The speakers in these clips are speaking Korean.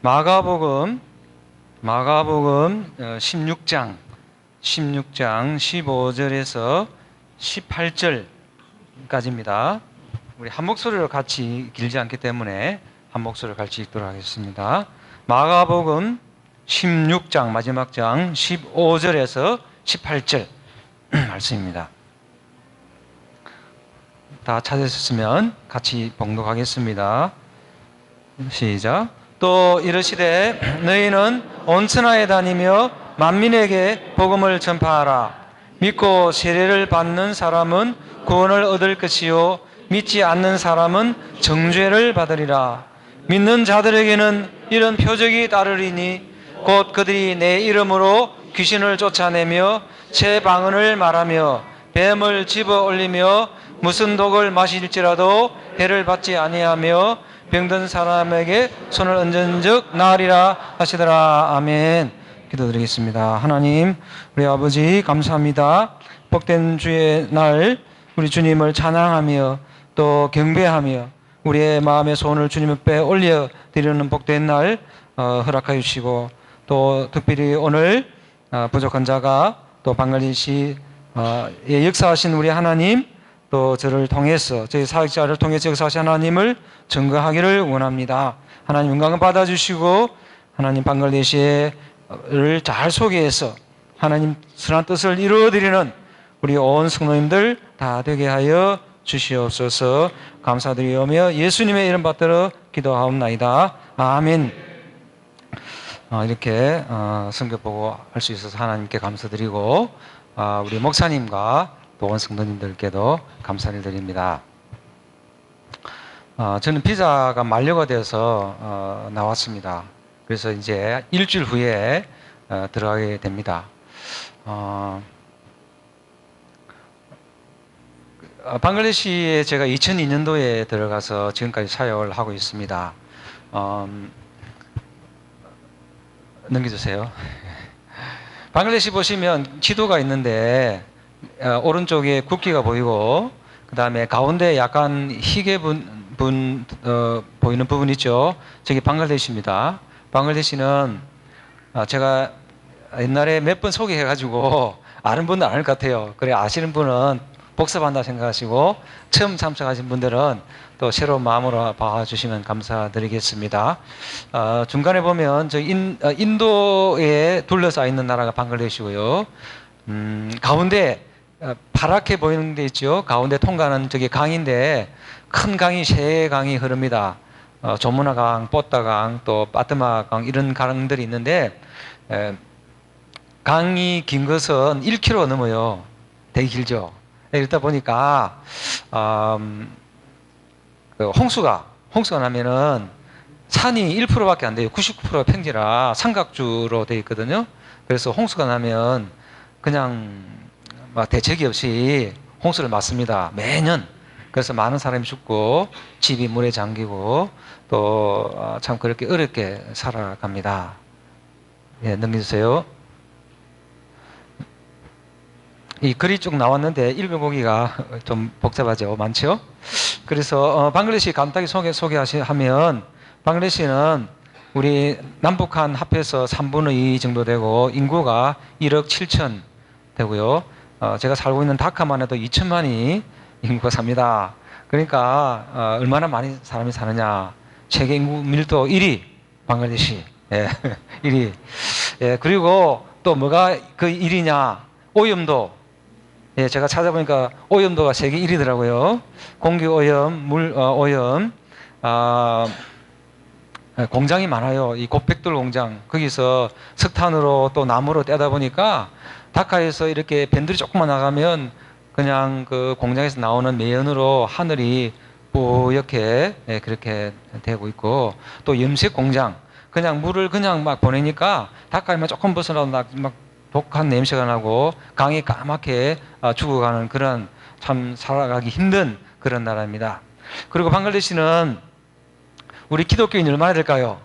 마가복음 16장 15절에서 18절까지입니다. 우리 한 목소리로 같이 길지 않기 때문에 한 목소리로 같이 읽도록 하겠습니다. 마가복음 16장 마지막 장 15절에서 18절 말씀입니다. 다 찾으셨으면 같이 봉독하겠습니다. 시작. 또 이르시되 너희는 온 천하에 다니며 만민에게 복음을 전파하라. 믿고 세례를 받는 사람은 구원을 얻을 것이요 믿지 않는 사람은 정죄를 받으리라. 믿는 자들에게는 이런 표적이 따르리니 곧 그들이 내 이름으로 귀신을 쫓아내며 새 방언을 말하며 뱀을 집어 올리며 무슨 독을 마실지라도 해를 받지 아니하며 병든 사람에게 손을 얹은 즉 나으리라 하시더라. 아멘. 기도드리겠습니다. 하나님, 우리 아버지 감사합니다. 복된 주의 날 우리 주님을 찬양하며 또 경배하며 우리의 마음의 소원을 주님 앞에 올려드리는 복된 날 허락하여 주시고, 또 특별히 오늘 부족한 자가 또 방글리시의 역사하신 우리 하나님, 또 저를 통해서 저희 사역자를 통해서 역사하신 하나님을 증거하기를 원합니다. 하나님 영광을 받아주시고 하나님 방글리시를 잘 소개해서 하나님 선한 뜻을 이루어드리는 우리 온 성도님들 다 되게 하여 주시옵소서. 감사드리오며 예수님의 이름 받들어 기도하옵나이다. 아멘. 이렇게 성경 보고 할 수 있어서 하나님께 감사드리고 우리 목사님과 또 온 성도님들께도 감사를 드립니다. 저는 비자가 만료가 돼서 나왔습니다. 그래서 이제 일주일 후에 들어가게 됩니다. 방글라데시에 제가 2002년도에 들어가서 지금까지 사역을 하고 있습니다. 넘겨주세요. 방글라데시 보시면 지도가 있는데 오른쪽에 국기가 보이고 그 다음에 가운데 약간 희게 보이는 부분 있죠. 저기 방글라데시입니다. 방글라데시는 제가 옛날에 몇 번 소개해가지고 아는 분은 아는 것 같아요. 그래 아시는 분은 복습한다 생각하시고 처음 참석하신 분들은 또 새로운 마음으로 봐주시면 감사드리겠습니다. 중간에 보면 저 인도에 둘러싸여 있는 나라가 방글라데시고요. 가운데 파랗게 보이는 데 있죠. 가운데 통과하는 저기 강인데 큰 강이 세 강이 흐릅니다. 조무나 강, 뽀따 강, 또 빠뜨마 강 이런 강들이 있는데 강이 긴 것은 1km 넘어요. 되게 길죠. 이러다 보니까 홍수가 나면은 산이 1%밖에 안 돼요. 99%가 평지라 삼각주로 되어 있거든요. 그래서 홍수가 나면 그냥 대책이 없이 홍수를 맞습니다. 매년. 그래서 많은 사람이 죽고 집이 물에 잠기고 또 참 그렇게 어렵게 살아갑니다. 예, 넘겨주세요. 이 글이 쭉 나왔는데 읽어보기가 좀 복잡하죠. 많죠? 그래서 방글라데시 간단히 소개하면 방글라데시는 우리 남북한 합해서 3분의 2 정도 되고 인구가 1억 7천 되고요. 제가 살고 있는 다카만 해도 2천만이 인구가 삽니다. 그러니까 얼마나 많이 사람이 사느냐. 세계 인구 밀도 1위 방글라데시. 예, 1위. 예, 그리고 또 뭐가 그 1위냐. 오염도. 예, 제가 찾아보니까 오염도가 세계 1위더라고요. 공기 오염, 물 오염. 공장이 많아요. 이 곱백돌 공장. 거기서 석탄으로 또 나무로 떼다 보니까 다카에서 이렇게 밴들이 조금만 나가면 그냥 그 공장에서 나오는 매연으로 하늘이 뿌옇게 그렇게 되고 있고, 또 염색 공장. 그냥 물을 그냥 막 보내니까 다카에만 조금 벗어나도 막 독한 냄새가 나고 강이 까맣게 죽어가는 그런 참 살아가기 힘든 그런 나라입니다. 그리고 방글라데시는 우리 기독교인이 얼마나 될까요?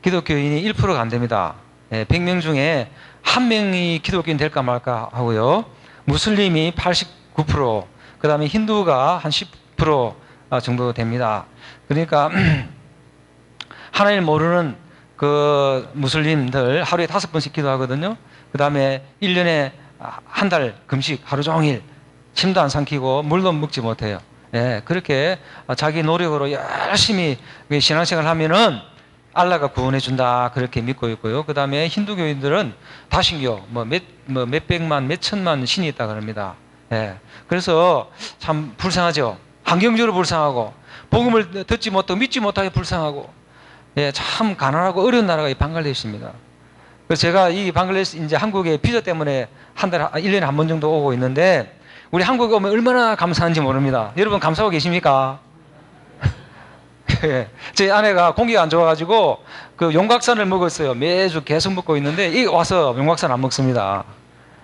기독교인이 1%가 안 됩니다. 100명 중에 한 명이 기독교인 될까 말까 하고요. 무슬림이 89%, 그 다음에 힌두가 한 10% 정도 됩니다. 그러니까 하나님을 모르는 그 무슬림들 하루에 5번씩 기도하거든요. 그 다음에 1년에 한 달 금식 하루 종일 침도 안 삼키고 물도 먹지 못해요. 예, 그렇게 자기 노력으로 열심히 신앙생활을 하면은 알라가 구원해 준다 그렇게 믿고 있고요. 그 다음에 힌두교인들은 다신교 몇백만 몇천만 신이 있다 그럽니다. 예, 그래서 참 불쌍하죠. 환경적으로 불쌍하고 복음을 듣지 못하고 믿지 못하게 불쌍하고, 예, 참 가난하고 어려운 나라가 이 방글라데시입니다. 그래서 제가 이 방글라데시 이제 한국에 비자 때문에 한 달에 1년에 한 번 정도 오고 있는데, 우리 한국에 오면 얼마나 감사한지 모릅니다. 여러분 감사하고 계십니까? 예, 제 아내가 공기가 안 좋아가지고 그 용각산을 먹었어요. 매주 계속 먹고 있는데 이 와서 용각산 안 먹습니다.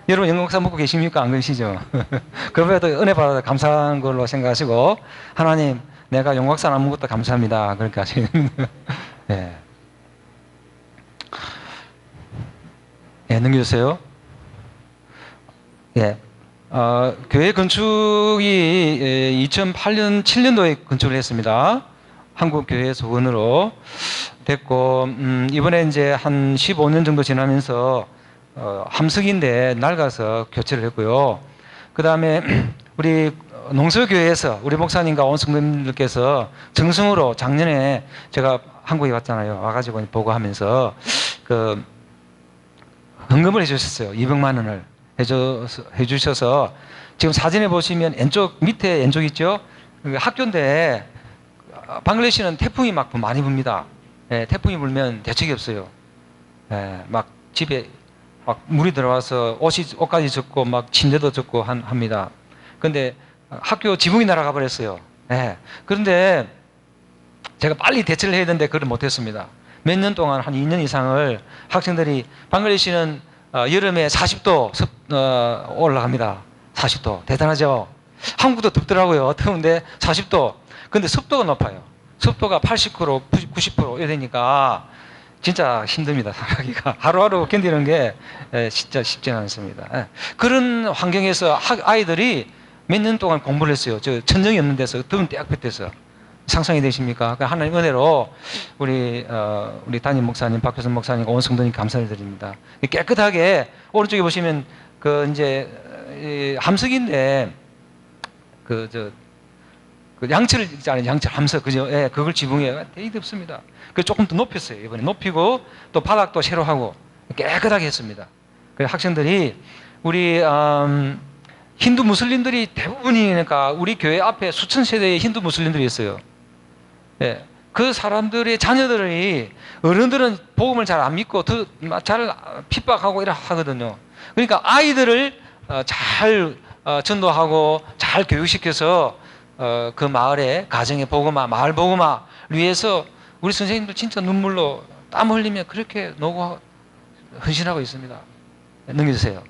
여러분 용각산 먹고 계십니까? 안 그러시죠? 그보다 은혜 받아 감사한 걸로 생각하시고, 하나님 내가 용각산 안 먹었다 감사합니다 그렇게 하시는. 예. 예, 넘겨주세요. 예. 교회 건축이 2008년, 7년도에 건축을 했습니다. 한국 교회 소원으로 됐고, 이번에 이제 한 15년 정도 지나면서 함석인데 낡아서 교체를 했고요. 그 다음에 우리 농서교회에서 우리 목사님과 온 성도님들께서 정성으로 작년에 제가 한국에 왔잖아요. 와가지고 보고하면서 그 헌금을 해주셨어요. 200만 원을 해주셔서 지금 사진에 보시면 왼쪽 밑에 왼쪽 있죠? 학교인데 방글라데시는 태풍이 막 많이 붑니다. 예, 태풍이 불면 대책이 없어요. 예, 막 집에 막 물이 들어와서 옷까지 젖고 막 침대도 젖고 합니다. 그런데 학교 지붕이 날아가 버렸어요. 예, 그런데 제가 빨리 대처를 해야 되는데 그걸 못했습니다. 몇 년 동안 한 2년 이상을 학생들이, 방글라데시는 여름에 40도 올라갑니다. 40도 대단하죠. 한국도 덥더라고요. 더운데 40도. 근데 습도가 높아요. 습도가 80% 90% 이러니까 진짜 힘듭니다. 살아가기가 하루하루 견디는 게 진짜 쉽지는 않습니다. 예. 그런 환경에서 아이들이 몇 년 동안 공부를 했어요. 저 천정이 없는 데서, 더운 대학볕에서. 상상이 되십니까? 하나님 은혜로 우리 담임 목사님, 박효선 목사님, 온 성도님 감사를 드립니다. 깨끗하게 오른쪽에 보시면 그 이제 함석인데 그 양철 있잖아요. 양철 함석 그죠? 예, 그걸 지붕에 되게 덥습니다. 그 조금 더 높였어요. 이번에 높이고 또 바닥도 새로 하고 깨끗하게 했습니다. 그 학생들이 우리 힌두 무슬림들이 대부분이니까 우리 교회 앞에 수천 세대의 힌두 무슬림들이 있어요. 예, 그 사람들의 자녀들이, 어른들은 복음을 잘 안 믿고 잘 핍박하고 이래 하거든요. 그러니까 아이들을 잘 전도하고 잘 교육시켜서 그 마을의 가정의 복음화, 마을 복음화 위해서 우리 선생님들 진짜 눈물로 땀 흘리며 그렇게 노고 헌신하고 있습니다. 넘겨주세요.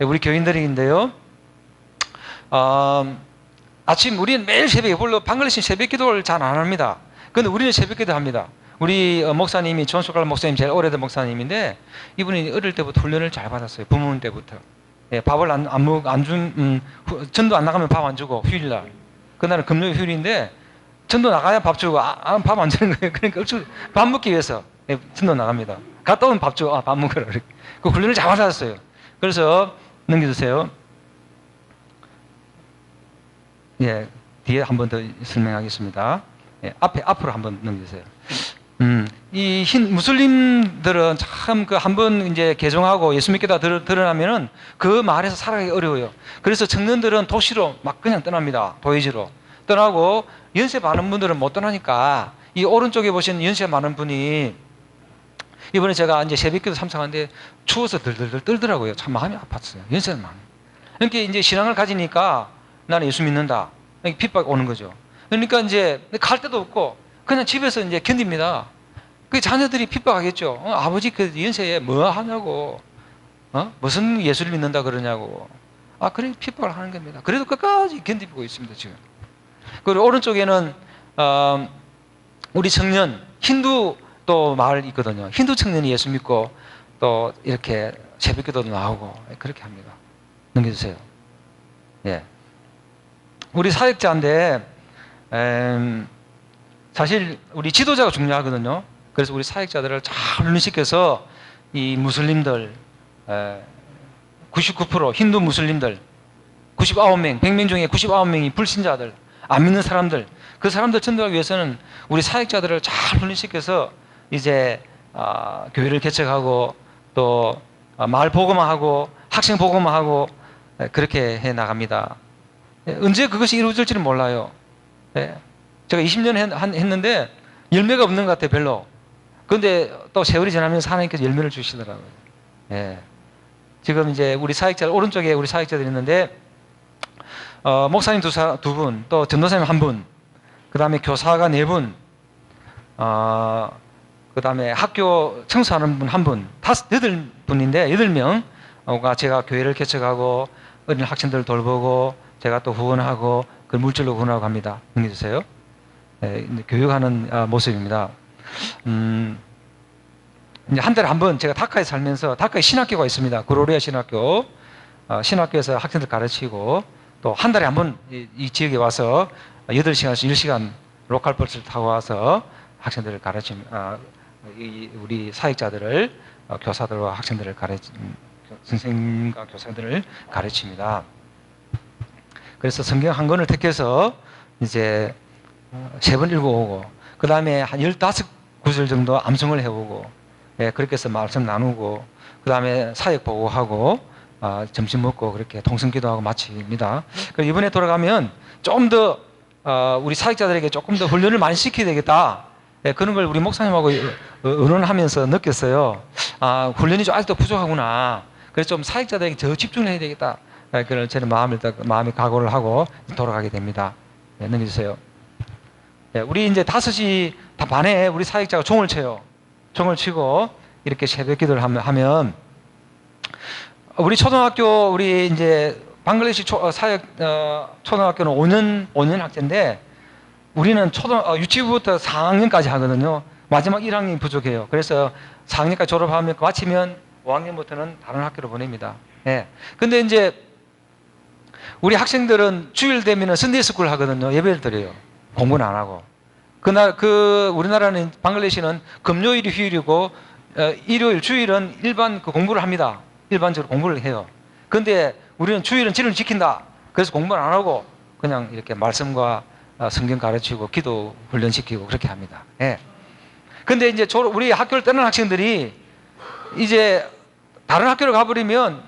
우리 교인들인데요. 아침 우리는 매일 새벽에, 물론 방글라데시 새벽 기도를 잘 안 합니다. 그런데 우리는 새벽 기도 합니다. 우리 목사님이 존소갈 목사님 제일 오래된 목사님인데 이분이 어릴 때부터 훈련을 잘 받았어요. 부모님 때부터. 예, 밥을 전도 안 나가면 밥 안 주고, 휴일날. 그날은 금요일 휴일인데 전도 나가야 밥 주고, 밥 안 주는 거예요. 그러니까 밥 먹기 위해서 전도 나갑니다. 갔다 오면 밥 주고, 밥 먹으라. 그 훈련을 잘 받았어요. 그래서 넘겨주세요. 예, 뒤에 한 번 더 설명하겠습니다. 예, 앞으로 한 번 넘겨주세요. 이 무슬림들은 참 그 한 번 이제 개종하고 예수 믿게 다 드러나면은 그 마을에서 살아가기 어려워요. 그래서 청년들은 도시로 막 그냥 떠납니다. 도시로 떠나고, 연세 많은 분들은 못 떠나니까 이 오른쪽에 보시는 연세 많은 분이 이번에 제가 이제 새벽기도 참석하는데 추워서 들들들 떨더라고요. 참 마음이 아팠어요. 연세는 많아요. 그러니까 이제 신앙을 가지니까 나는 예수 믿는다. 핍박 오는 거죠. 그러니까 이제 갈 데도 없고 그냥 집에서 이제 견딥니다. 그 자녀들이 핍박하겠죠. 아버지 그 연세에 뭐 하냐고, 무슨 예수를 믿는다 그러냐고. 그래 핍박을 하는 겁니다. 그래도 끝까지 견디고 있습니다 지금. 그리고 오른쪽에는 우리 청년 힌두 또 마을 있거든요. 힌두 청년이 예수 믿고 또 이렇게 새벽기도도 나오고 그렇게 합니다. 넘겨주세요. 예. 우리 사역자인데 사실 우리 지도자가 중요하거든요. 그래서 우리 사역자들을 잘 훈련시켜서 이 무슬림들 99% 힌두 무슬림들 99명, 100명 중에 99명이 불신자들, 안 믿는 사람들, 그 사람들 전도하기 위해서는 우리 사역자들을 잘 훈련시켜서 이제 교회를 개척하고 또 마을 복음화하고 학생 복음화하고 그렇게 해 나갑니다. 언제 그것이 이루어질지는 몰라요. 제가 20년 했는데 열매가 없는 것 같아요, 별로. 그런데 또 세월이 지나면서 하나님께서 열매를 주시더라고요. 지금 이제 우리 사역자, 오른쪽에 우리 사역자들이 있는데, 목사님 두 분, 또 전도사님 한 분, 그 다음에 교사가 네 분, 그 다음에 학교 청소하는 분 한 분, 여덟 분인데, 8명가 제가 교회를 개척하고, 어린 학생들을 돌보고, 제가 또 후원하고, 그 물질로 후원하고 합니다. 응해주세요. 교육하는 모습입니다. 이제 한 달에 한 번 제가 다카에 살면서, 다카에 신학교가 있습니다. 그로리아 신학교. 신학교에서 학생들 가르치고, 또 한 달에 한 번 이 지역에 와서 8시간에서 10시간 로컬 버스를 타고 와서 학생들을 가르칩니다. 우리 사역자들을, 교사들과 학생들을 선생님과 교사들을 가르칩니다. 그래서 성경 한 권을 택해서 이제 3번 읽어오고, 그 다음에 한 15구절 정도 암송을 해오고, 그렇게 해서 말씀 나누고, 그 다음에 사역 보고하고, 점심 먹고 그렇게 통성기도하고 마칩니다. 그리고 이번에 돌아가면 좀 더 우리 사역자들에게 조금 더 훈련을 많이 시켜야 되겠다. 그런 걸 우리 목사님하고 의논하면서 느꼈어요. 훈련이 좀 아직도 부족하구나. 그래서 좀 사역자들에게 더 집중을 해야 되겠다. 그런 저는 마음의 각오를 하고 돌아가게 됩니다. 넘겨주세요. 우리 이제 5시 반에 우리 사역자가 종을 쳐요. 종을 치고 이렇게 새벽 기도를 하면 우리 초등학교, 우리 이제 방글라데시 사역 초등학교는 5년 학제인데 우리는 유치부부터 4학년까지 하거든요. 마지막 1학년이 부족해요. 그래서 4학년까지 졸업하면 마치면 5학년부터는 다른 학교로 보냅니다. 근데 이제 우리 학생들은 주일 되면은 선데이 스쿨 하거든요. 예배를 드려요. 공부는 안 하고. 우리나라는 방글라데시는 금요일이 휴일이고 일요일, 주일은 일반 공부를 합니다. 일반적으로 공부를 해요. 근데 우리는 주일은 진을 지킨다. 그래서 공부를 안 하고 그냥 이렇게 말씀과 성경 가르치고 기도 훈련시키고 그렇게 합니다. 근데 이제 우리 학교를 떠난 학생들이 이제 다른 학교를 가버리면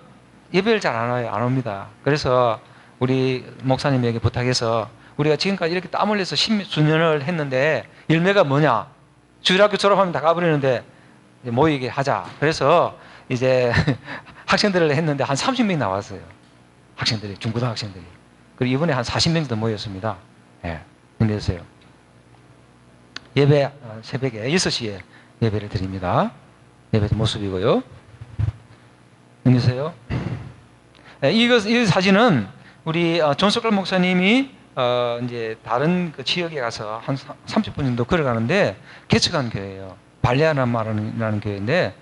예배를 잘 안 와요. 안 옵니다. 그래서 우리 목사님에게 부탁해서 우리가 지금까지 이렇게 땀 흘려서 수년을 했는데 열매가 뭐냐? 주일학교 졸업하면 다 가버리는데 모이게 하자. 그래서 이제 학생들을 했는데 한 30명이 나왔어요. 학생들이, 중고등학생들이. 그리고 이번에 한 40명 더 모였습니다. 힘내주세요. 예배 새벽에 6시에 예배를 드립니다. 예배 모습이고요. 힘내세요. 이 사진은 우리 존석갈 목사님이 이제 다른 그 지역에 가서 한 30분 정도 걸어가는데 개척한 교회예요. 발레아나마라는 교회인데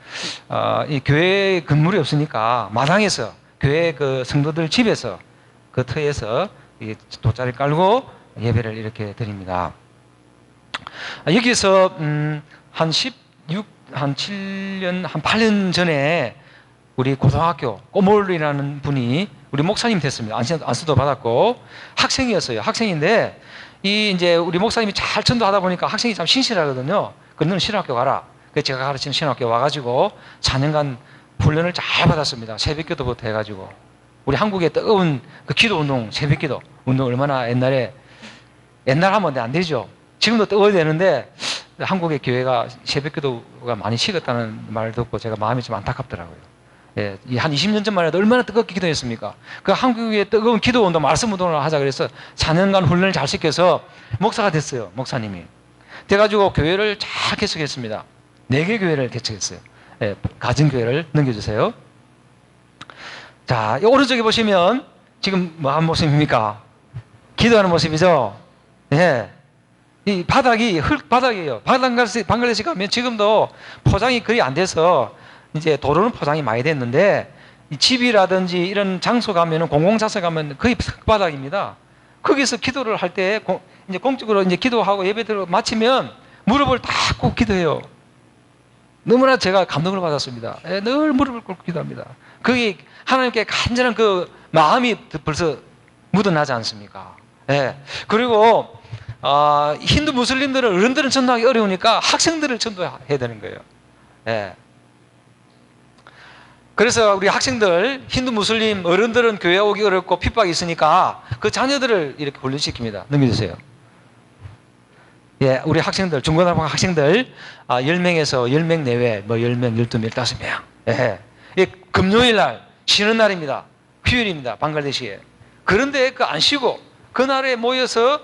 이 교회 건물이 없으니까 마당에서 교회 그 성도들 집에서 그 터에서 돗자리 깔고 예배를 이렇게 드립니다. 여기서 한 7년, 한 8년 전에 우리 고등학교 꼬몰이라는 분이 우리 목사님 됐습니다. 안수도 받았고 학생이었어요. 학생인데 이제 우리 목사님이 잘 전도하다 보니까 학생이 참 신실하거든요. 그 너는 신학교 가라. 그래서 제가 가르치는 신학교 와가지고 4년간 훈련을 잘 받았습니다. 새벽기도부터 해가지고 우리 한국의 뜨거운 그 기도운동, 새벽기도 운동 얼마나 옛날 하면 안 되죠. 지금도 뜨거워야 되는데 한국의 교회가 새벽기도가 많이 식었다는 말을 듣고 제가 마음이 좀 안타깝더라고요. 한 20년 전만 해도 얼마나 뜨겁게 기도했습니까? 그 한국의 뜨거운 기도운동, 말씀운동을 하자 그래서 4년간 훈련을 잘 시켜서 목사가 됐어요. 목사님이. 돼가지고 교회를 잘 개척했습니다. 4개 교회를 개척했어요. 가정교회를 넘겨주세요. 자, 오른쪽에 보시면 지금 뭐 한 모습입니까? 기도하는 모습이죠? 이 바닥이 흙바닥이에요. 방글라데시 가면 지금도 포장이 거의 안 돼서 이제 도로는 포장이 많이 됐는데 이 집이라든지 이런 장소 가면은 공공장소 가면 거의 흙바닥입니다. 거기서 기도를 할 때 이제 공적으로 이제 기도하고 예배를 마치면 무릎을 딱 꿇고 기도해요. 너무나 제가 감동을 받았습니다. 예, 늘 무릎을 꿇고 기도합니다. 그게 하나님께 간절한 그 마음이 벌써 묻어나지 않습니까? 예. 그리고 힌두 무슬림들은 어른들은 전도하기 어려우니까 학생들을 전도해야 되는 거예요. 예. 그래서 우리 학생들, 힌두 무슬림 어른들은 교회 오기 어렵고 핍박이 있으니까 그 자녀들을 이렇게 훈련시킵니다. 넘겨주세요. 예, 우리 학생들, 중고등학교 학생들 10명에서 10명 내외, 뭐 10명, 12명, 15명. 예. 예, 금요일 날 쉬는 날입니다. 휴일입니다. 방글라데시에. 그런데 그 안 쉬고 그날에 모여서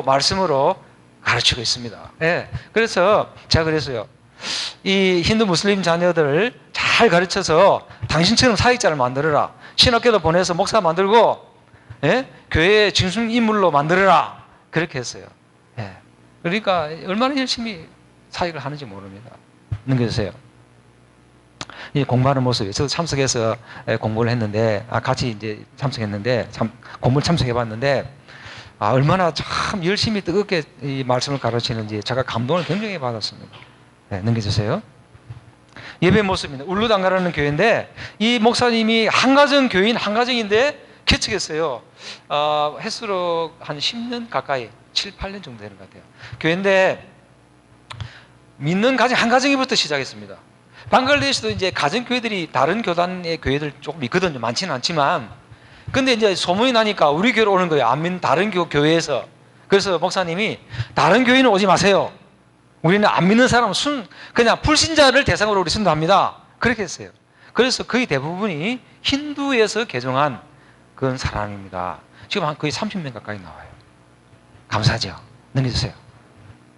말씀으로 가르치고 있습니다. 예. 그래서 제가 그랬어요. 이 힌두 무슬림 자녀들 잘 가르쳐서 당신처럼 사역자를 만들어라. 신학교도 보내서 목사 만들고, 예? 교회의 중심 인물로 만들어라. 그렇게 했어요. 예. 그러니까 얼마나 열심히 사역을 하는지 모릅니다. 넘겨주세요. 이 공부하는 모습이, 저도 참석해서 공부를 했는데, 같이 이제 참석했는데, 공부를 참석해봤는데, 얼마나 참 열심히 뜨겁게 이 말씀을 가르치는지 제가 감동을 굉장히 받았습니다. 네, 넘겨주세요. 예배 모습입니다. 울루당가라는 교회인데, 이 목사님이 한가정 교인 한가정인데 개척했어요. 횟수로 한 10년 가까이, 7, 8년 정도 되는 것 같아요. 교회인데 믿는 가정 한 가정부터 시작했습니다. 방글라데시도 이제 가정교회들이 다른 교단의 교회들 조금 있거든요. 많지는 않지만. 근데 이제 소문이 나니까 우리 교회로 오는 거예요. 안 믿는 다른 교회에서. 그래서 목사님이 다른 교회는 오지 마세요. 우리는 안 믿는 사람은 그냥 불신자를 대상으로 우리 순도합니다. 그렇게 했어요. 그래서 거의 대부분이 힌두에서 개종한 그런 사람입니다. 지금 거의 30명 가까이 나와요. 감사하죠. 넘겨주세요.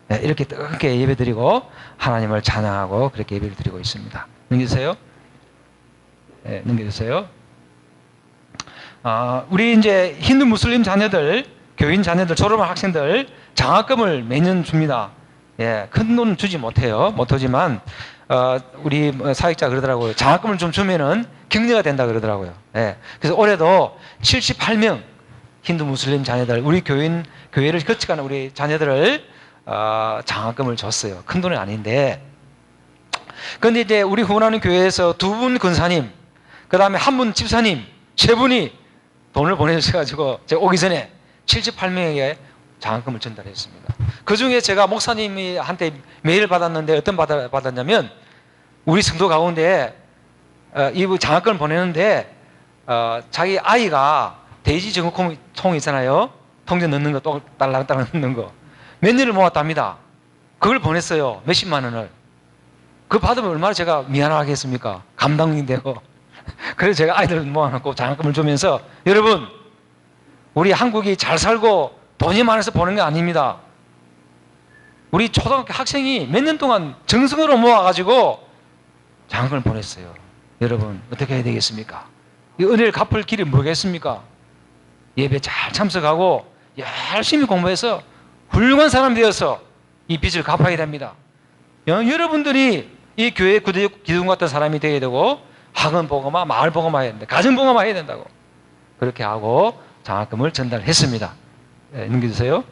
네, 이렇게 뜨겁게 예배드리고 하나님을 찬양하고 그렇게 예배를 드리고 있습니다. 넘겨주세요. 네, 넘겨주세요. 우리 이제 힌두 무슬림 자녀들, 교인 자녀들, 졸업한 학생들 장학금을 매년 줍니다. 예, 큰 돈은 주지 못하지만 우리 사역자 그러더라고요. 장학금을 좀 주면은 격려가 된다 그러더라고요. 예, 그래서 올해도 78명 힌두 무슬림 자녀들, 우리 교회를 거쳐가는 우리 자녀들을 장학금을 줬어요. 큰 돈은 아닌데. 그런데 이제 우리 후원하는 교회에서 2분 권사님, 그 다음에 1분 집사님, 3분이 돈을 보내주셔가지고 제가 오기 전에 78명에게 장학금을 전달했습니다. 그 중에 제가 목사님이 한테 메일을 받았는데 어떤 받았냐면, 우리 성도 가운데 이 장학금을 보내는데 자기 아이가 돼지 저금통 있잖아요. 통장 넣는 거, 또 딸랑딸랑 넣는 거. 몇 년을 모았답니다. 그걸 보냈어요. 몇십만 원을. 그거 받으면 얼마나 제가 미안하겠습니까? 감당이 되고. 그래서 제가 아이들을 모아놓고 장학금을 주면서, 여러분, 우리 한국이 잘 살고 돈이 많아서 보는 게 아닙니다. 우리 초등학교 학생이 몇 년 동안 정성으로 모아가지고 장학금을 보냈어요. 여러분, 어떻게 해야 되겠습니까? 이 은혜를 갚을 길이 뭐겠습니까? 예배 잘 참석하고 열심히 공부해서 훌륭한 사람이 되어서 이 빚을 갚아야 됩니다. 여러분들이 이 교회 기둥 같은 사람이 되어야 되고, 학원 보고마, 마을 보고마 해야 된다. 가정 보고마 해야 된다고. 그렇게 하고 장학금을 전달했습니다. 네, 넘겨주세요.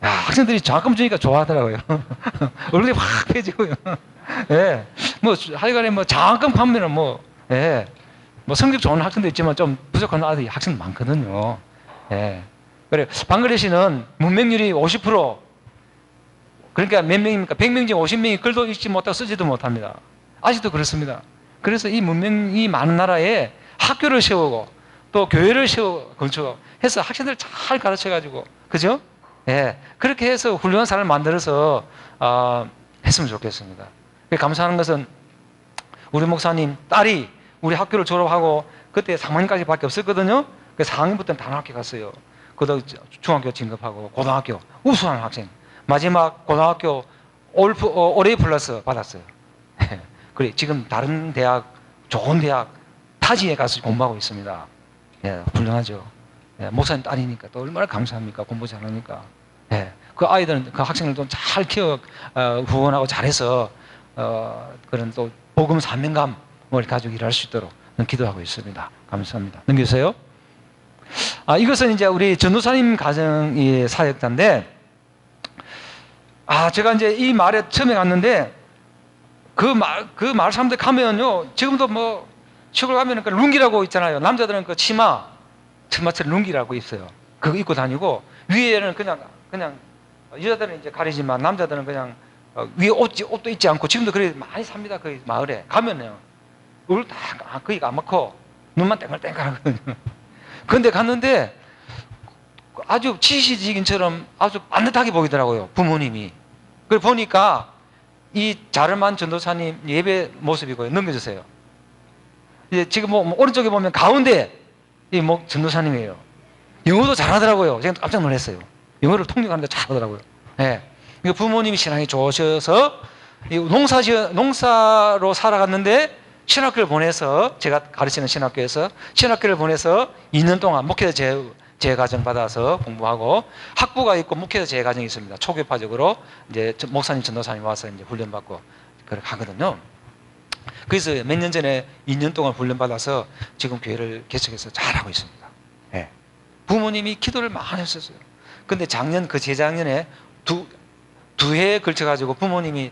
야, 학생들이 장학금 주니까 좋아하더라고요. 얼굴이 확 펴지고요. 예. 뭐, 하여간에 뭐, 장학금 판매는 예. 성적 좋은 학생도 있지만 좀 부족한 아들이 학생 많거든요. 예. 그래, 방글라데시는 문맹률이 50%. 그러니까 몇 명입니까? 100명 중 50명이 글도 읽지 못하고 쓰지도 못합니다. 아직도 그렇습니다. 그래서 이 문명이 많은 나라에 학교를 세우고 또 교회를 건축해서 학생들 잘 가르쳐가지고, 그죠? 예. 그렇게 해서 훌륭한 사람을 만들어서, 했으면 좋겠습니다. 감사하는 것은 우리 목사님 딸이 우리 학교를 졸업하고 그때 3학년까지 밖에 없었거든요. 그 4학년부터는 단학교 갔어요. 그다음 중학교 진급하고 고등학교 우수한 학생. 마지막 고등학교 올해 플러스 받았어요. 그래, 지금 다른 대학, 좋은 대학 타지에 가서 공부하고 있습니다. 예, 훌륭하죠. 예, 목사님 딸이니까 또 얼마나 감사합니까? 공부 잘하니까. 예, 그 아이들은, 그 학생들도 잘 후원하고 잘해서 그런 또 복음 사명감을 가지고 일할 수 있도록 기도하고 있습니다. 감사합니다. 넘겨주세요. 이것은 이제 우리 전도사님 가정의 사역자인데, 제가 이제 이 마을에 처음에 갔는데 그 마을 사람들 가면요, 지금도 뭐 시골 가면은 그 룽기라고 있잖아요. 남자들은 그 치마처럼 룽기라고 있어요. 그거 입고 다니고 위에는 그냥 여자들은 이제 가리지만 남자들은 그냥 위에 옷도 입지 않고 지금도 그래 많이 삽니다. 그 마을에 가면요, 얼 다 거의 까맣고 눈만 땡글땡글하거든요. 그런데 갔는데 아주 지시직인처럼 아주 반듯하게 보이더라고요, 부모님이. 그걸 보니까 이 자르만 전도사님 예배 모습이고요. 넘겨주세요. 이제 지금 뭐 오른쪽에 보면 가운데 이 전도사님이에요. 영어도 잘하더라고요. 제가 깜짝 놀랐어요. 영어를 통역하는데 잘하더라고요. 예. 부모님이 신앙이 좋으셔서 농사로 살아갔는데 신학교를 보내서, 제가 가르치는 신학교에서 신학교를 보내서 2년 동안 목회자 재가정 받아서 공부하고, 학부가 있고 목회자 재가정이 있습니다. 초교파적으로 이제 목사님, 전도사님 와서 이제 훈련받고 그렇게 하거든요. 그래서 몇 년 전에 2년 동안 훈련받아서 지금 교회를 개척해서 잘하고 있습니다. 예. 부모님이 기도를 많이 했었어요. 근데 재작년에 두 해에 걸쳐가지고 부모님이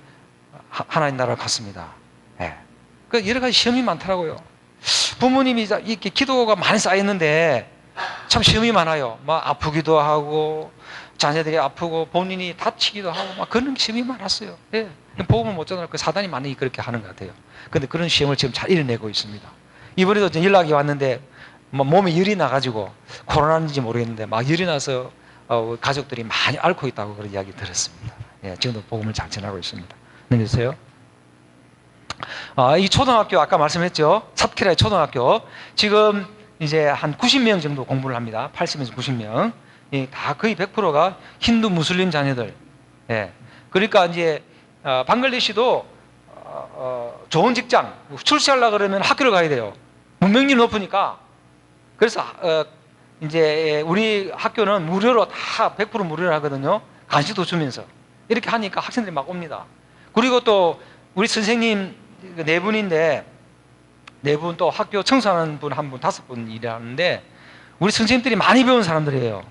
하나님 나라를 갔습니다. 예. 그 여러 가지 시험이 많더라고요. 부모님이 이렇게 기도가 많이 쌓였는데 참 시험이 많아요. 막 아프기도 하고, 자녀들이 아프고, 본인이 다치기도 하고, 막 그런 시험이 많았어요. 예. 복음을 못 전할 그 사단이 많이 그렇게 하는 것 같아요. 근데 그런 시험을 지금 잘 이겨내고 있습니다. 이번에도 연락이 왔는데, 몸에 열이 나가지고, 코로나인지 모르겠는데, 막 열이 나서, 가족들이 많이 앓고 있다고 그런 이야기 들었습니다. 예. 지금도 복음을 잘 전하고 있습니다. 넘겨주세요. 이 초등학교 아까 말씀했죠. 삽키라의 초등학교. 지금 이제 한 90명 정도 공부를 합니다. 80에서 90명. 다 거의 100%가 힌두 무슬림 자녀들. 예. 그러니까 이제 방글라데시도 좋은 직장 출세하려고 그러면 학교를 가야 돼요. 문명률이 높으니까. 그래서 이제 우리 학교는 무료로 다 100% 무료로 하거든요. 간식도 주면서. 이렇게 하니까 학생들이 막 옵니다. 그리고 또 우리 선생님 네 분인데, 네 분 또 학교 청소하는 분 한 분, 5분 일하는데, 우리 선생님들이 많이 배운 사람들이에요.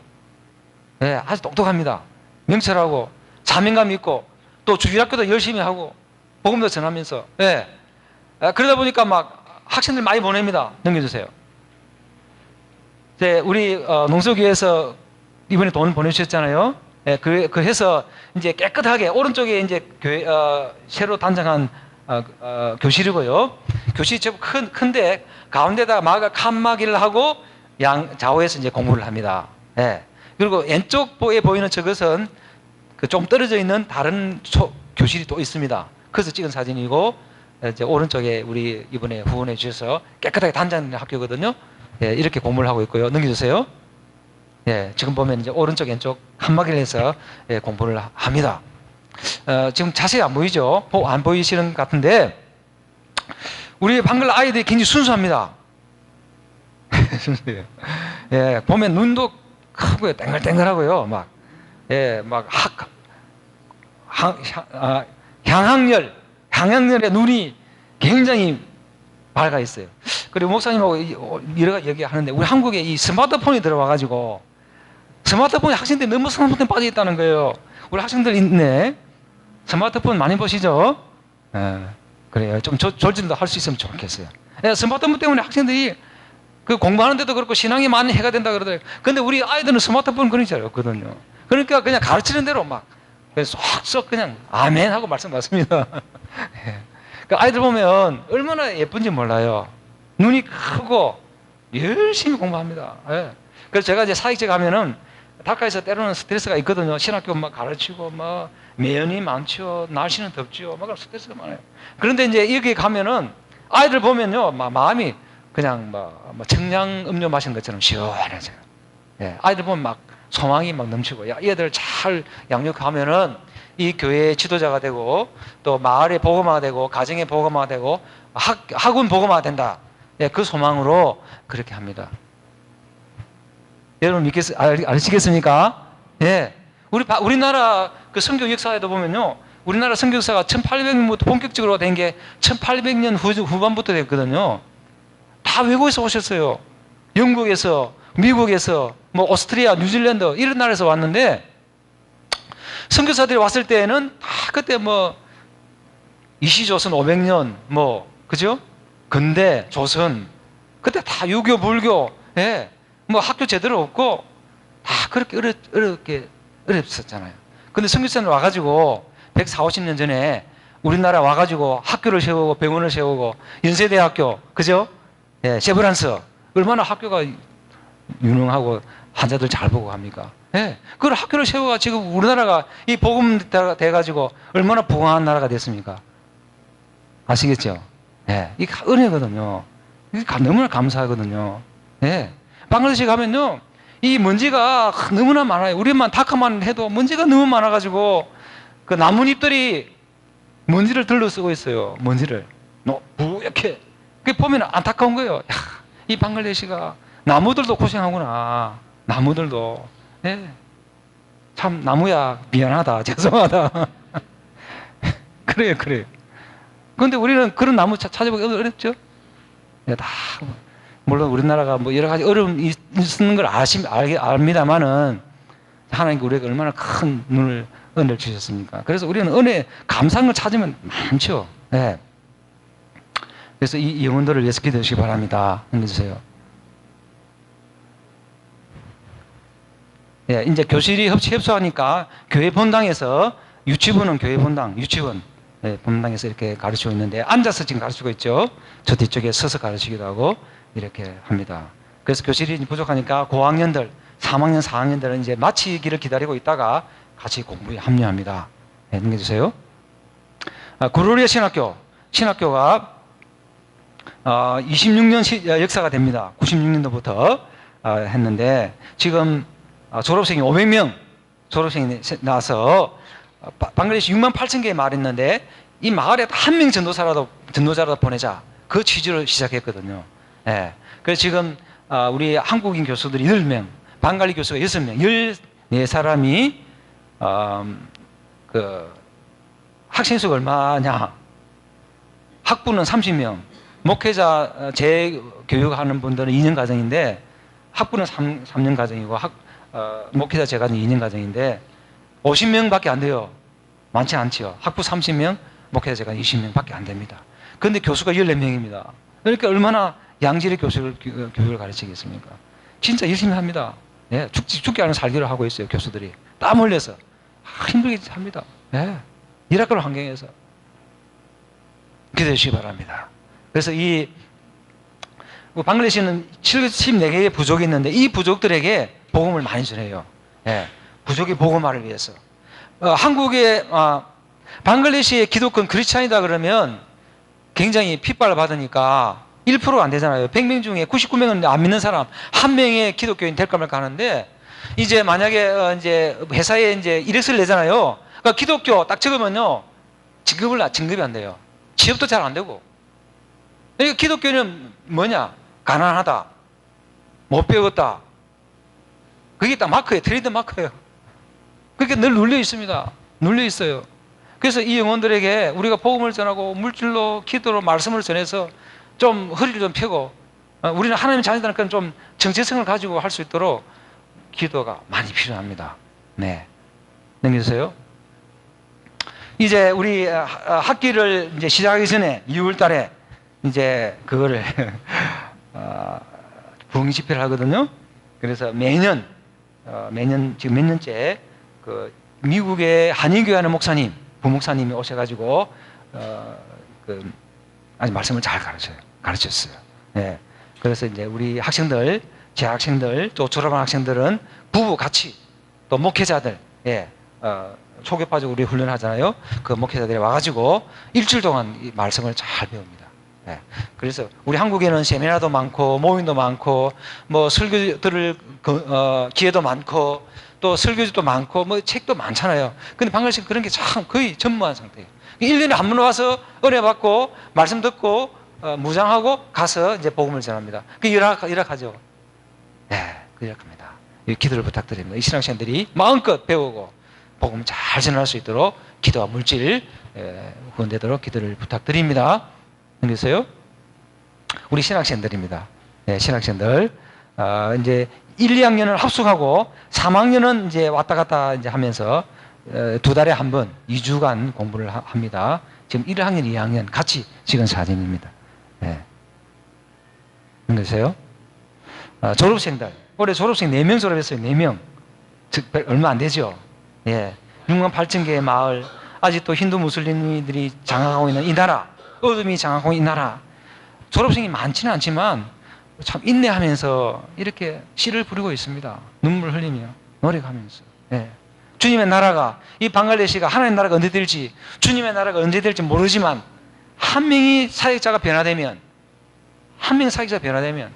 네, 아주 똑똑합니다. 명철하고 사명감 있고, 또 주일학교도 열심히 하고 복음도 전하면서. 네. 그러다 보니까 막 학생들 많이 보냅니다. 넘겨주세요. 우리 농수교회에서 이번에 돈 보내주셨잖아요. 네, 그 해서 이제 깨끗하게 오른쪽에 이제 교회 새로 단장한 교실이고요. 교실이 좀 큰데 가운데다가 칸막이를 하고 좌우에서 이제 공부를 합니다. 예. 그리고 왼쪽에 보이는 저것은 좀 떨어져 있는 다른 교실이 또 있습니다. 그래서 찍은 사진이고, 이제 오른쪽에 우리 이번에 후원해 주셔서 깨끗하게 단장된 학교거든요. 예, 이렇게 공부를 하고 있고요. 넘겨주세요. 예, 지금 보면 이제 오른쪽 왼쪽 칸막이를 해서 공부를 합니다. 지금 자세히 안 보이죠? 안 보이시는 것 같은데, 우리 방글라 아이들이 굉장히 순수합니다. 순수해요. 예, 보면 눈도 크고요, 땡글땡글하고요, 향학열의 눈이 굉장히 밝아 있어요. 그리고 목사님하고 여러 가지 얘기하는데, 우리 한국에 이 스마트폰이 들어와가지고, 스마트폰이 학생들이 너무 스마트폰에 빠져 있다는 거예요. 우리 학생들 있네. 스마트폰 많이 보시죠? 그래요. 좀 조절도 할 수 있으면 좋겠어요. 스마트폰 때문에 학생들이 그 공부하는데도 그렇고 신앙이 많이 해가 된다 그러더라고요. 근데 우리 아이들은 스마트폰 그런 줄 없거든요. 그러니까 그냥 가르치는 대로 막 쏙쏙 그냥 아멘 하고 말씀받습니다. 그 아이들 보면 얼마나 예쁜지 몰라요. 눈이 크고 열심히 공부합니다. 그래서 제가 이제 사역제 가면은 다카에서 때로는 스트레스가 있거든요. 신학교 막 가르치고 막 매연이 많죠. 날씨는 덥죠. 막 스트레스가 많아요. 그런데 이제 여기 가면은 아이들 보면요, 막 마음이 그냥 막 청량 음료 마시는 것처럼 시원해져요. 예, 아이들 보면 막 소망이 막 넘치고, 얘들 잘 양육하면은 이 교회의 지도자가 되고, 또 마을의 복음화가 되고, 가정의 복음화가 되고, 학군 복음화가 된다. 예, 그 소망으로 그렇게 합니다. 여러분 아시겠습니까? 예. 우리나라 그 선교 역사에도 보면요, 우리나라 선교 역사가 1800년부터 본격적으로 된 게 1800년 후반부터 됐거든요. 다 외국에서 오셨어요. 영국에서, 미국에서, 오스트리아, 뉴질랜드 이런 나라에서 왔는데, 선교사들이 왔을 때에는 다 그때 뭐 이시조선 500년 뭐 그죠? 근대 조선 그때 다 유교 불교 예. 뭐 학교 제대로 없고 다 그렇게 어렵게 어렵었잖아요. 근데 선교사들 와가지고 140, 50년 전에 우리나라 와가지고 학교를 세우고 병원을 세우고 연세대학교 그죠? 예, 세브란스 얼마나 학교가 유능하고 환자들 잘 보고 합니까? 예, 그걸 학교를 세워가 지금 우리나라가 이 복음 돼가지고 얼마나 부강한 나라가 됐습니까? 아시겠죠? 예, 이게 은혜거든요. 이게 너무나 감사하거든요. 예, 방글라데시 가면요, 이 먼지가 너무나 많아요. 우리만 다카만 해도 먼지가 너무 많아가지고 그 나뭇잎들이 먼지를 들러쓰고 있어요. 먼지를 이렇게 그 보면 안타까운 거예요. 야, 이 방글라데시가 나무들도 고생하구나. 나무들도 예, 참 나무야 미안하다 죄송하다. 그래요. 그런데 우리는 그런 나무 찾아보기 어렵죠. 예, 다 물론 우리나라가 뭐 여러 가지 어려움이 있는 걸 압니다만은 하나님께 우리에게 얼마나 큰 눈을 은혜를 주셨습니까? 그래서 우리는 은혜 감사한 걸 찾으면 많죠. 예. 그래서 이 영혼들을 위해서 기도해 주시기 바랍니다. 힘내주세요. 예, 이제 교실이 협소하니까 교회 본당에서 유치원은 교회 본당, 유치원 예, 본당에서 이렇게 가르치고 있는데 앉아서 지금 가르치고 있죠. 저 뒤쪽에 서서 가르치기도 하고 이렇게 합니다. 그래서 교실이 부족하니까 고학년들, 3학년, 4학년들은 이제 마치기를 기다리고 있다가 같이 공부에 합류합니다. 예, 넘겨주세요. 구로리아 신학교가 26년 역사가 됩니다. 96년도부터 했는데 지금 졸업생이 500명 졸업생이 나와서 방글라데시 6만 8천 개의 마을이 있는데 이 마을에 한 명 전도자라도 보내자 그 취지로 시작했거든요. 예. 그래서 지금 우리 한국인 교수들이 8명, 방갈리 교수가 6명, 14사람이 그 학생 수가 얼마냐? 학부는 30명, 목회자 재교육하는 분들은 2년 과정인데 학부는 3년 과정이고 목회자 재과정 2년 과정인데 50명밖에 안 돼요. 많지 않지요. 학부 30명, 목회자 재과정 20명밖에 안 됩니다. 그런데 교수가 14명입니다. 그러니까 얼마나 양질의 교육을 가르치겠습니까? 진짜 열심히 합니다. 예, 죽지 않은 살기를 하고 있어요. 교수들이 땀 흘려서 힘들게 합니다. 예, 이라크로 환경에서 기도해 주시기 바랍니다. 그래서 이 방글라데시는 74개의 부족이 있는데 이 부족들에게 복음을 많이 전해요. 예, 부족의 복음화를 위해서. 한국의 방글라데시의 기독권 크리스찬이다 그러면 굉장히 핍박을 받으니까 1%가 안 되잖아요. 100명 중에 99명은 안 믿는 사람 한 명의 기독교인 될까 말까 하는데 이제 만약에 이제 회사에 이제 이력서를 내잖아요. 그러니까 기독교 딱 적으면요 진급이 안 돼요. 취업도 잘 안 되고. 그러니까 기독교는 뭐냐? 가난하다, 못 배웠다. 그게 딱 마크예요. 트레이드 마크예요. 그게 늘 눌려 있습니다. 눌려 있어요. 그래서 이 영혼들에게 우리가 복음을 전하고 물질로 기도로 말씀을 전해서 좀 허리를 좀 펴고 우리는 하나님 자녀들은 좀 정체성을 가지고 할 수 있도록 기도가 많이 필요합니다. 네, 넘겨주세요. 이제 우리 학기를 이제 시작하기 전에 6월달에 이제 그거를 부흥 집회를 하거든요. 그래서 매년 지금 몇 년째 그 미국의 한인교회 하는 목사님, 부목사님이 오셔가지고 아주 말씀을 잘 가르쳤어요. 네. 그래서 이제 우리 학생들, 재학생들, 또 졸업한 학생들은 부부 같이 또 목회자들, 예, 초교파적 우리 훈련하잖아요. 그 목회자들이 와가지고 일주일 동안 이 말씀을 잘 배웁니다. 예. 그래서 우리 한국에는 세미나도 많고 모임도 많고 뭐 설교 들을 기회도 많고 또 설교지도 많고 뭐 책도 많잖아요. 근데 방글라데시는 그런 게 참 거의 전무한 상태예요. 1년에 한 번 와서 은혜 받고 말씀 듣고 무장하고 가서 이제 복음을 전합니다. 그 열악하죠. 네, 열악합니다. 기도를 부탁드립니다. 이 신학생들이 마음껏 배우고 복음 잘 전할 수 있도록 기도와 물질 후원되도록 기도를 부탁드립니다. 그래서요, 우리 신학생들입니다. 네, 신학생들 이제 1, 2학년을 합숙하고 3학년은 이제 왔다 갔다 이제 하면서 2달에 한 번 2주간 공부를 합니다. 지금 1학년, 2학년 같이 찍은 사진입니다. 예. 그러세요? 졸업생들 올해 졸업생 4명 졸업했어요. 4명. 즉 얼마 안 되죠. 예. 6만 8천 개의 마을, 아직도 힌두 무슬림들이 장악하고 있는 이 나라, 어둠이 장악하고 있는 이 나라, 졸업생이 많지는 않지만 참 인내하면서 이렇게 씨를 부리고 있습니다. 눈물 흘리며 노력하면서. 예. 주님의 나라가, 이 방글라데시가 하나님의 나라가 언제 될지, 주님의 나라가 언제 될지 모르지만 한 명이 사역자가 변화되면, 한 명이 사역자가 변화되면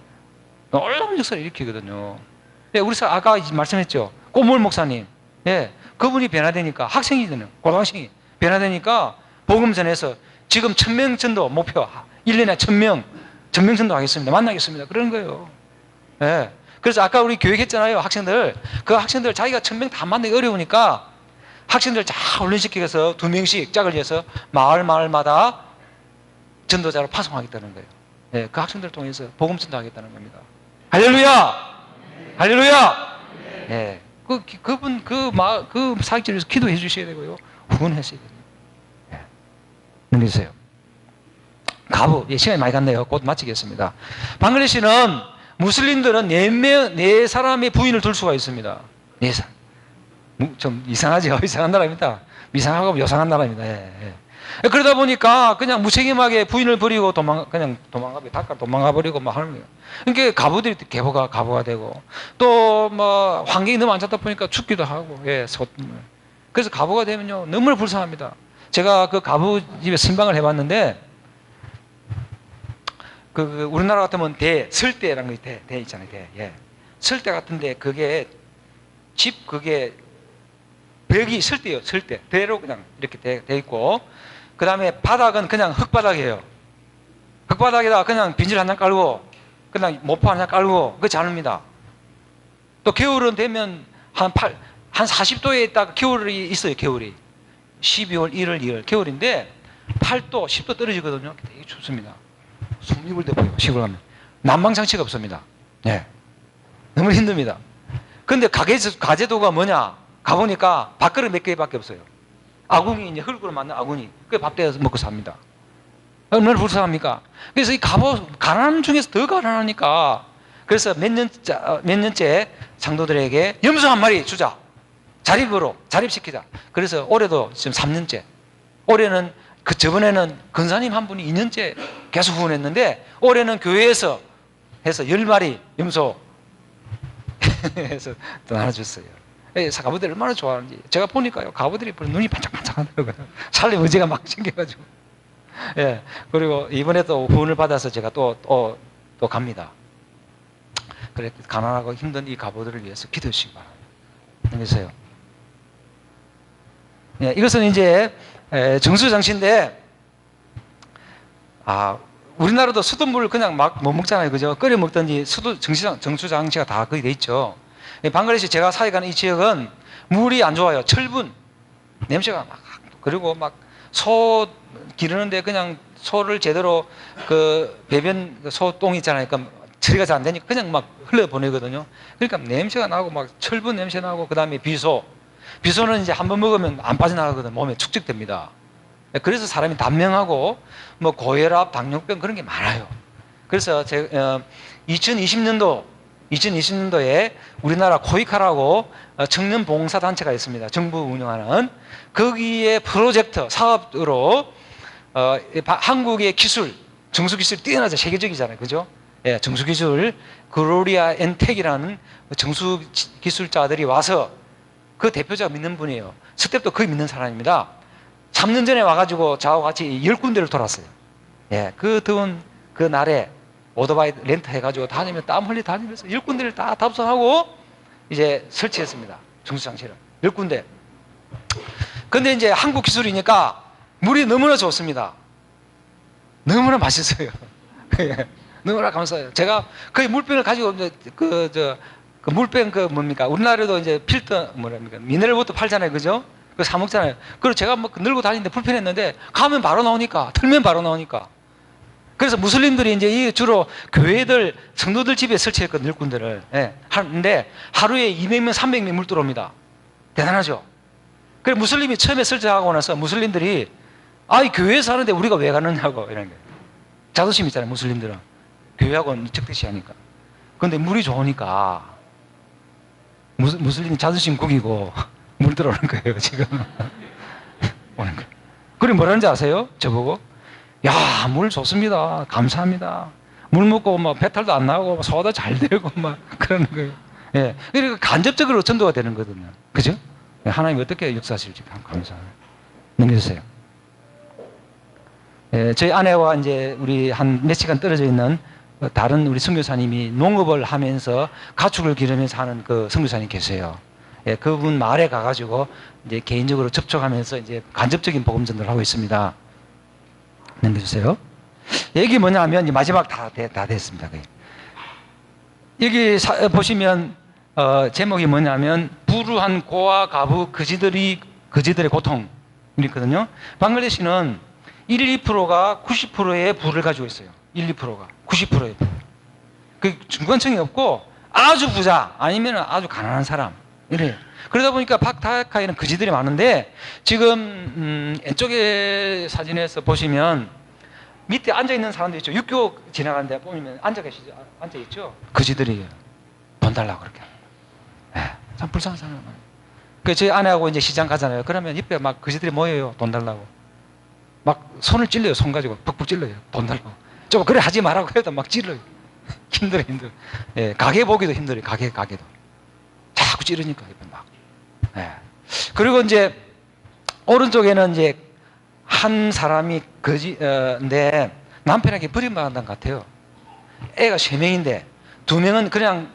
놀라운 역사를 일으키거든요. 예, 우리 아까 말씀했죠. 꼬물 목사님. 예, 그분이 변화되니까, 학생이잖아요. 고등학생이 변화되니까 복음 전해서 지금 1000명 전도 목표, 1년에 1000명 전도 하겠습니다. 만나겠습니다. 그런 거예요. 예. 그래서 아까 우리 교육했잖아요. 학생들. 그 학생들 자기가 1000명 다 만나기 어려우니까 학생들 다 훈련시켜서 2명씩 짝을 지어서 마을마다 전도자로 파송하겠다는 거예요. 예, 그 학생들을 통해서 복음 전도하겠다는 겁니다. 할렐루야! 할렐루야! 예. 그분, 그 사역자에서 기도해 주셔야 되고요. 후원하셔야 돼요. 예. 넘기세요. 가부. 예, 시간이 많이 갔네요. 곧 마치겠습니다. 방글라데시는 무슬림들은 4사람의 부인을 둘 수가 있습니다. 4사람. 좀 이상하죠? 이상한 나라입니다. 이상하고 요상한 나라입니다. 예, 예. 그러다 보니까 그냥 무책임하게 부인을 버리고 그냥 닭가 도망가버리고 막 하는 거예요. 그러니까 가부들이 가부가 되고, 또 뭐 환경이 너무 안 좋다 보니까 죽기도 하고, 예, 그래서 가부가 되면요, 너무나 불쌍합니다. 제가 그 가부 집에 신방을 해봤는데, 우리나라 같으면 설대라는 게 대 있잖아요. 예. 설대 같은데 그게 벽이 설대예요. 설대. 대로 그냥 이렇게 돼 있고, 그 다음에 바닥은 그냥 흙바닥이에요. 흙바닥에다가 그냥 빈질 하나 깔고, 그냥 모포 하나 깔고, 그거 자릅니다. 또 겨울은 되면 한 40도에 있다가 겨울이 있어요. 겨울이 12월, 1월, 2월 겨울인데 8도, 10도 떨어지거든요. 되게 춥습니다. 숨이 대 보여요. 시골 가면 난방장치가 없습니다. 네. 너무 힘듭니다. 근데 가제도가 뭐냐? 가보니까 밥그릇 몇 개밖에 없어요. 아궁이, 이제 흙으로 만든 아궁이. 그게 밥 대서 먹고 삽니다. 얼마나 불쌍합니까? 그래서 이 가난한 중에서 더 가난하니까, 그래서 몇 년째 장도들에게 염소 한 마리 주자. 자립시키자. 그래서 올해도 지금 3년째. 올해는 저번에는 근사님 한 분이 2년째 계속 후원했는데, 올해는 교회에서 해서 10마리 염소 해서 또 나눠줬어요. 가부들이 얼마나 좋아하는지. 제가 보니까요, 가부들이 눈이 반짝반짝하더라고요. 살림 의지가 막 생겨가지고. 예. 그리고 이번에 또 후원을 받아서 제가 또 갑니다. 그래, 가난하고 힘든 이 가부들을 위해서 기도해 주시기 바랍니다. 안녕하세요. 예, 이것은 이제 정수장치인데, 우리나라도 수돗물 그냥 막 못 먹잖아요. 그죠? 끓여 먹든지 정수장치가 다 거기 돼 있죠. 방글라데시 제가 사역하는 이 지역은 물이 안 좋아요. 철분, 냄새가 막, 그리고 막 소 기르는데 그냥 소를 제대로 소똥 있잖아요. 그러니까 처리가 잘 안 되니까 그냥 막 흘러보내거든요. 그러니까 냄새가 나고 막 철분 냄새 나고, 그 다음에 비소는 이제 한번 먹으면 안 빠져나가거든요. 몸에 축적됩니다. 그래서 사람이 단명하고 뭐 고혈압, 당뇨병 그런 게 많아요. 그래서 2020년도에 우리나라 코이카라고 청년 봉사단체가 있습니다. 정부 운영하는. 거기에 프로젝트 사업으로 한국의 기술, 정수기술이 뛰어나죠. 세계적이잖아요. 그죠? 예, 정수기술, 글로리아 엔텍이라는 정수기술자들이 와서, 그 대표자가 믿는 분이에요. 스텝도 거의 믿는 사람입니다. 3년 전에 와가지고 저하고 같이 10군데를 돌았어요. 예, 그 더운 그 날에 오토바이 렌트 해가지고 땀 흘리 다니면서 10군데를 다 답사하고 이제 설치했습니다. 정수장치를 10군데. 근데 이제 한국 기술이니까 물이 너무나 좋습니다. 너무나 맛있어요. 너무나 감사해요. 제가 거의 물병을 가지고 물병 뭡니까? 우리나라도 이제 필터 미네랄워터 팔잖아요. 그죠? 그 사 먹잖아요. 그리고 제가 막 늘고 다니는데 불편했는데, 가면 바로 나오니까, 틀면 바로 나오니까. 그래서 무슬림들이 이제 주로 교회들, 성도들 집에 설치했거든요. 일꾼들을. 예. 하는데 하루에 200명, 300명 물 들어옵니다. 대단하죠? 그래 무슬림이 처음에 설정하고 나서 무슬림들이 이 교회에 사는데 우리가 왜 가느냐고 이런 거예요. 자존심 있잖아요. 무슬림들은 교회하고는 적대시 하니까. 그런데 물이 좋으니까 무슬림이 자존심 구기고 물 들어오는 거예요. 지금 오는 거. 그리고 뭐라는지 아세요? 저보고 야, 물 좋습니다. 감사합니다. 물 먹고 막 배탈도 안 나고 소화도 잘 되고 막 그러는 거예요. 예, 그러니까 간접적으로 전도가 되는 거거든요. 그죠? 하나님 어떻게 역사하실지 감사합니다. 넘겨주세요. 예, 저희 아내와 이제 우리 한 몇 시간 떨어져 있는 다른 우리 선교사님이 농업을 하면서 가축을 기르면서 하는 그 선교사님 계세요. 예, 그분 마을에 가가지고 이제 개인적으로 접촉하면서 이제 간접적인 복음 전도를 하고 있습니다. 넘겨주세요. 여기 뭐냐면 이제 마지막 다 됐습니다. 여기 보시면 제목이 뭐냐면 불우한 고아 가부 그지들의 고통 있거든요. 방글라데시는 1, 2%가 90%의 부를 가지고 있어요. 1, 2%가 90%의 부. 그 중간층이 없고 아주 부자 아니면 아주 가난한 사람 이래요. 그러다 보니까 박타카에는 그지들이 많은데 지금 왼쪽에 사진에서 보시면 밑에 앉아 있는 사람도 있죠. 육교 지나가는데 보면 앉아 있죠. 그지들이 돈 달라고 그렇게. 참 불쌍한 사람. 그 저희 아내하고 이제 시장 가잖아요. 그러면 옆에 막 그지들이 모여요. 돈 달라고. 막 손을 찔러요. 손 가지고 푹푹 찔러요. 돈 달라고. 좀 그래 하지 말라고 해도 막 찔러요. 힘들어. 예, 가게 보기도 힘들어요. 가게도. 자꾸 찌르니까 막. 예. 그리고 이제 오른쪽에는 이제 한 사람이 내 남편에게 버림받은 것 같아요. 애가 3명인데 2명은 그냥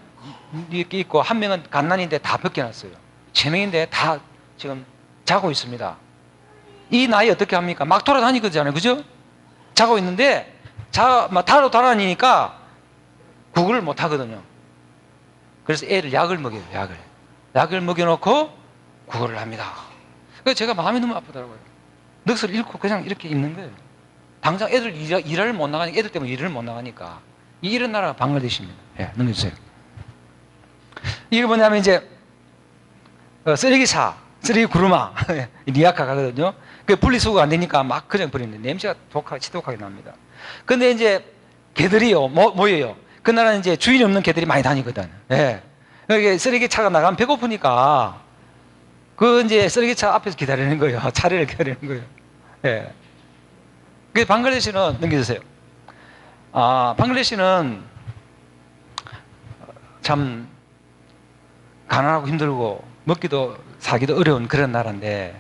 이렇게 있고 1명은 갓난인데 다 벗겨놨어요. 3명인데 다 지금 자고 있습니다. 이 나이 어떻게 합니까? 막 돌아다니거든요. 그죠? 자고 있는데 막 돌아다니니까 구걸을 못 하거든요. 그래서 애를 약을 먹여요. 약을 먹여놓고 구걸을 합니다. 그래서 제가 마음이 너무 아프더라고요. 넋을 잃고 그냥 이렇게 있는 거예요. 당장 애들 일을 못 나가니까, 애들 때문에 일을 못 나가니까. 이런 나라가 방글라데시입니다. 예, 넘겨주세요. 이게 뭐냐면 이제 쓰레기 구르마 리아카 가거든요. 그 분리수거가 안 되니까 막 그냥 버리는데 냄새가 지독하게 납니다. 근데 이제 개들이요 모여요. 그 나라는 이제 주인이 없는 개들이 많이 다니거든. 예. 여기 쓰레기차가 나가면 배고프니까 그 이제 쓰레기차 앞에서 기다리는 거예요. 차례를 기다리는 거예요. 예. 그 방글라데시는 넘겨주세요. 방글라데시는 참 가난하고 힘들고 먹기도 살기도 어려운 그런 나라인데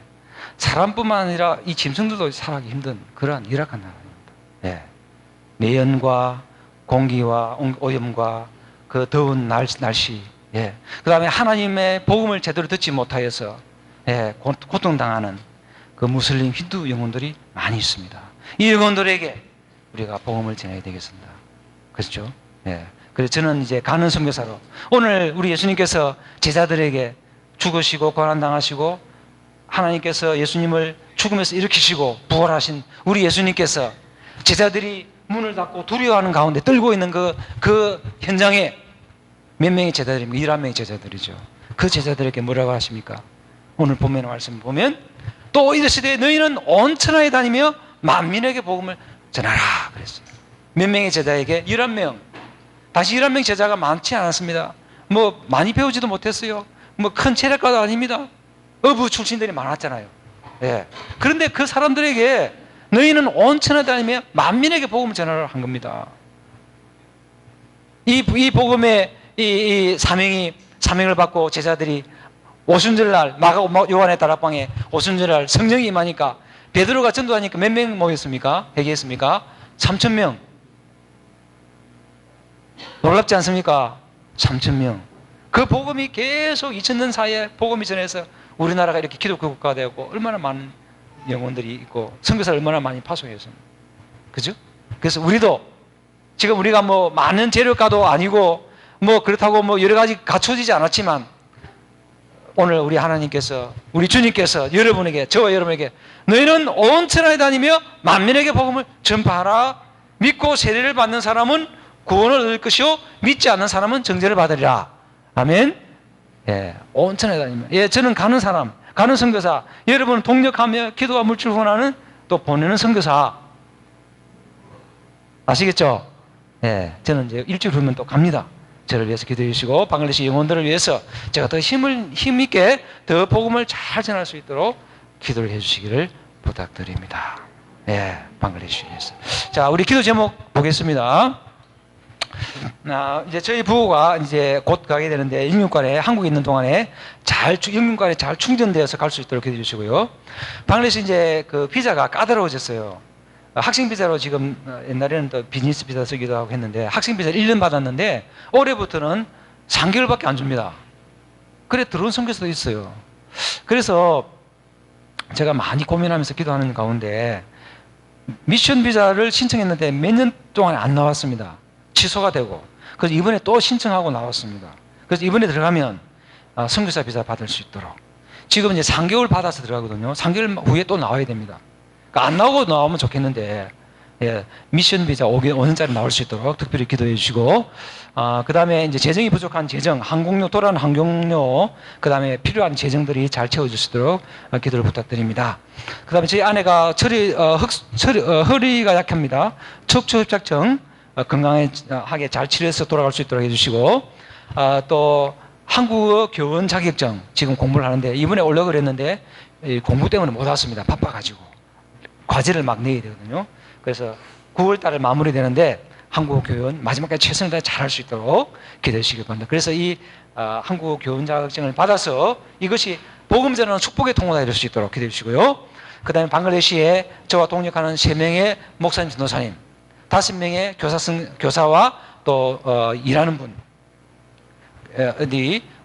사람뿐만 아니라 이 짐승들도 살기 힘든 그러한 열악한 나라입니다. 예. 매연과 공기와 오염과 그 더운 날씨, 예. 그 다음에 하나님의 복음을 제대로 듣지 못하여서 예, 고통당하는 그 무슬림 힌두 영혼들이 많이 있습니다. 이 영혼들에게 우리가 복음을 전해야 되겠습니다. 그렇죠? 예. 그래서 저는 이제 가는 선교사로 오늘 우리 예수님께서 제자들에게 죽으시고 고난당하시고 하나님께서 예수님을 죽음에서 일으키시고 부활하신 우리 예수님께서 제자들이 문을 닫고 두려워하는 가운데 떨고 있는 그 현장에 몇 명의 제자들입니까? 11명의 제자들이죠. 그 제자들에게 뭐라고 하십니까? 오늘 본문의 말씀 보면 또 이르시되 너희는 온 천하에 다니며 만민에게 복음을 전하라 그랬어요. 몇 명의 제자에게? 11명. 다시 11명 제자가 많지 않았습니다. 뭐 많이 배우지도 못했어요. 뭐 큰 체력가도 아닙니다. 어부 출신들이 많았잖아요. 예. 그런데 그 사람들에게 너희는 온 천하에 다니며 만민에게 복음을 전하라 한 겁니다. 이 복음의 이 사명을 받고 제자들이 오순절날 요한의 다락방에 오순절날 성령이 임하니까 베드로가 전도하니까 몇 명 모였습니까? 회개했습니까? 3,000명. 놀랍지 않습니까? 3,000명. 그 복음이 계속 2000년 사이에 복음이 전해서 우리나라가 이렇게 기독교 국가가 되었고 얼마나 많은 영혼들이 있고 선교사를 얼마나 많이 파송했습니까? 그죠? 그래서 우리도 지금 우리가 뭐 많은 재력가도 아니고 뭐 그렇다고 뭐 여러 가지 갖춰지지 않았지만 오늘 우리 하나님께서 우리 주님께서 여러분에게 저와 여러분에게 너희는 온 천하에 다니며 만민에게 복음을 전파하라. 믿고 세례를 받는 사람은 구원을 얻을 것이요 믿지 않는 사람은 정죄를 받으리라. 아멘. 예, 온 천하에 다니며. 예, 저는 가는 사람 가는 선교사, 여러분은 동력하며 기도와 물질 후원하는 또 보내는 선교사. 아시겠죠? 예, 저는 이제 일주일 후면 또 갑니다. 저를 위해서 기도해 주시고 방글라데시 영혼들을 위해서 제가 더 힘있게 더 복음을 잘 전할 수 있도록 기도를 해 주시기를 부탁드립니다. 예, 방글라데시에서. 자, 우리 기도 제목 보겠습니다. 이제 저희 부부가 이제 곧 가게 되는데 영육관에 한국에 있는 동안에 영육관에 잘 충전되어서 갈 수 있도록 기도해 주시고요. 방글라데시 이제 그 비자가 까다로워졌어요. 학생 비자로 지금 옛날에는 또 비즈니스 비자 쓰기도 하고 했는데 학생 비자를 1년 받았는데 올해부터는 3개월밖에 안 줍니다. 그래 들어온 선교사도 있어요. 그래서 제가 많이 고민하면서 기도하는 가운데 미션 비자를 신청했는데 몇 년 동안 안 나왔습니다. 취소가 되고. 그래서 이번에 또 신청하고 나왔습니다. 그래서 이번에 들어가면 선교사 비자 받을 수 있도록. 지금 이제 3개월 받아서 들어가거든요. 3개월 후에 또 나와야 됩니다. 그러니까 안 나오고 나오면 좋겠는데, 예, 미션 비자 5년짜리 나올 수 있도록 특별히 기도해 주시고, 그 다음에 이제 재정이 부족한 재정, 항공료, 돌아가는 항공료, 그 다음에 필요한 재정들이 잘 채워질 수 있도록 기도를 부탁드립니다. 그 다음에 저희 아내가 허리가 약합니다. 척추협착증, 건강하게 잘 치료해서 돌아갈 수 있도록 해주시고, 또 한국어 교원 자격증 지금 공부를 하는데 이번에 오려고 그랬는데 공부 때문에 못 왔습니다. 바빠가지고. 과제를 막 내야 되거든요. 그래서 9월 달에 마무리되는데 한국어 교원 마지막까지 최선을 다해 잘할 수 있도록 기도해 주시기 바랍니다. 그래서 이 한국어 교원 자격증을 받아서 이것이 복음 전하는 축복의 통로가 될 수 있도록 기도해 주시고요. 그 다음에 방글라데시에 저와 동역하는 3명의 목사님, 전도사님, 5명의 교사와 또 일하는 분,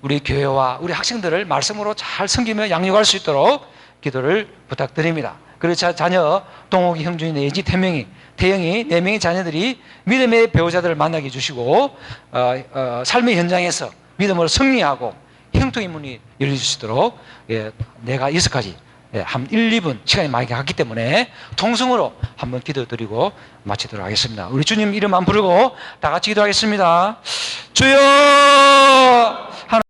우리 교회와 우리 학생들을 말씀으로 잘 섬기며 양육할 수 있도록 기도를 부탁드립니다. 그리고 자녀 동욱이, 형준이, 내지 태영이 4명의 자녀들이 믿음의 배우자들을 만나게 해주시고 삶의 현장에서 믿음으로 승리하고 형통의 문이 열릴 수 있도록, 예, 내가 6가지, 예, 한 1, 2분 시간이 많이 갔기 때문에 통성으로 한번 기도드리고 마치도록 하겠습니다. 우리 주님 이름 안 부르고 다 같이 기도하겠습니다. 주여!